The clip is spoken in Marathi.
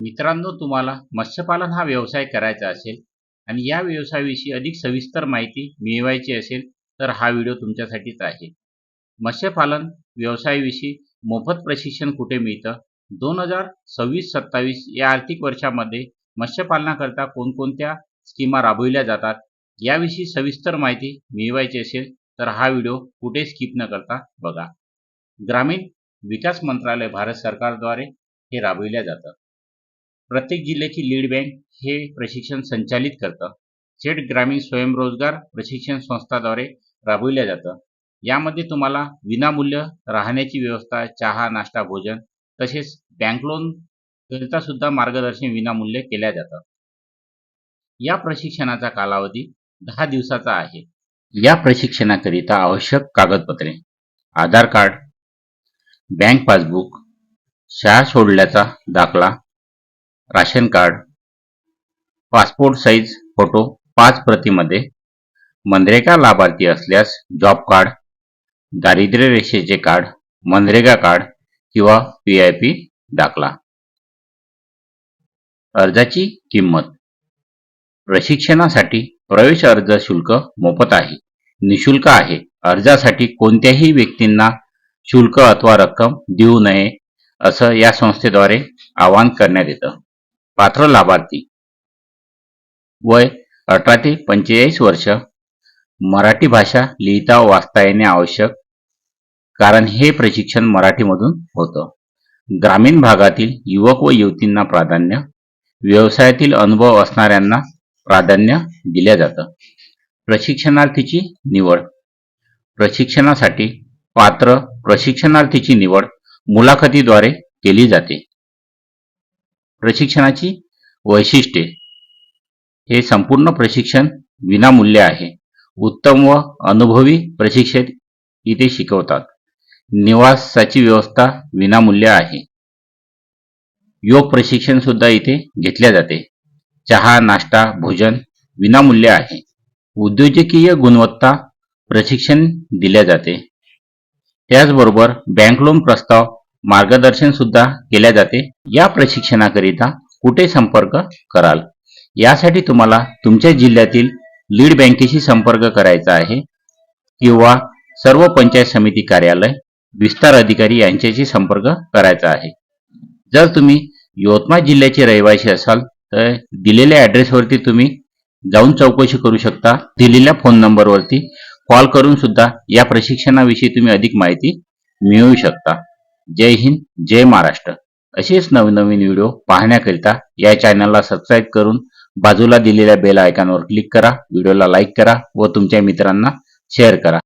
मित्रांनो, तुम्हाला मत्स्यपालन हा व्यवसाय करायचा असेल आणि या व्यवसायाविषयी अधिक सविस्तर माहिती मिळवायची असेल तर हा व्हिडिओ तुमच्यासाठीच आहे. मत्स्यपालन व्यवसायाविषयी मोफत प्रशिक्षण कुठे मिळतं, 2026-27 या आर्थिक वर्षामध्ये मत्स्यपालनाकरता कोणकोणत्या स्कीमा राबविल्या जातात याविषयी सविस्तर माहिती मिळवायची असेल तर हा व्हिडिओ कुठे स्किप न करता बघा. ग्रामीण विकास मंत्रालय भारत सरकारद्वारे हे राबविल्या जातं. प्रत्येक जिल्ह्याची लीड बँक हे प्रशिक्षण संचालित करतं. थेट ग्रामीण स्वयंरोजगार प्रशिक्षण संस्थाद्वारे राबविल्या जातं. यामध्ये तुम्हाला विनामूल्य राहण्याची व्यवस्था, चहा, नाश्ता, भोजन तसेच बँक लोन करिता सुद्धा मार्गदर्शन विनामूल्य केल्या जातं. या प्रशिक्षणाचा कालावधी 10 दिवसाचा आहे. या प्रशिक्षणाकरिता आवश्यक कागदपत्रे: आधार कार्ड, बँक पासबुक, शाळा सोडल्याचा दाखला, ration card, passport size photo 5 प्रतीमध्ये, मनरेगा लाभार्थी असल्यास जॉब कार्ड, दारिद्र्य रेषेचे कार्ड, मनरेगा कार्ड किंवा PIP दाखला. अर्जाची किंमत: प्रशिक्षणासाठी प्रवेश अर्ज शुल्क मोफत आहे, निशुल्क आहे. अर्जासाठी कोणत्याही व्यक्तींना शुल्क अथवा रक्कम देऊ नये असं या संस्थेद्वारे आवाहन करण्यात येतं. पात्र लाभार्थी: वय 18 ते 45 वर्ष, मराठी भाषा लिहिता वाचता येणे आवश्यक, कारण हे प्रशिक्षण मराठीमधून होतं. ग्रामीण भागातील युवक व युवतींना प्राधान्य, व्यवसायातील अनुभव असणाऱ्यांना प्राधान्य दिले जातं. प्रशिक्षणार्थीची निवड: प्रशिक्षणासाठी पात्र प्रशिक्षणार्थीची निवड मुलाखतीद्वारे केली जाते. प्रशिक्षणाची वैशिष्ट्ये: हे संपूर्ण प्रशिक्षण विनामूल्य आहे. उत्तम व अनुभवी प्रशिक्षक इथे शिकवतात. निवासाची व्यवस्था विनामूल्य आहे. योग प्रशिक्षण सुद्धा इथे घेतले जाते. चहा, नाश्ता, भोजन विनामूल्य आहे. उद्योजकीय गुणवत्ता प्रशिक्षण दिले जाते. त्याचबरोबर बँक लोन प्रस्ताव मार्गदर्शन सुद्धा केले जाते. या प्रशिक्षणाकरिता कुठे संपर्क कराल? यासाठी तुम्हाला तुमच्या जिल्ह्यातील लीड बँकेशी संपर्क करायचा आहे किंवा सर्व पंचायत समिती कार्यालय, विस्तार अधिकारी यांच्याशी संपर्क करायचा आहे. जर तुम्ही यवतमाळ जिल्ह्याचे रहिवासी असाल तर दिलेल्या ॲड्रेसवरती तुम्ही जाऊन चौकशी करू शकता. दिलेल्या फोन नंबरवरती कॉल करून सुद्धा या प्रशिक्षणाविषयी तुम्ही अधिक माहिती मिळवू शकता. जय हिंद, जय महाराष्ट्र. असेच नवीन नवीन व्हिडिओ पाहण्याकरिता या चॅनलला सबस्क्राईब करून बाजूला दिलेल्या बेल आयकॉनवर क्लिक करा. व्हिडिओला लाईक करा व तुमच्या मित्रांना शेअर करा.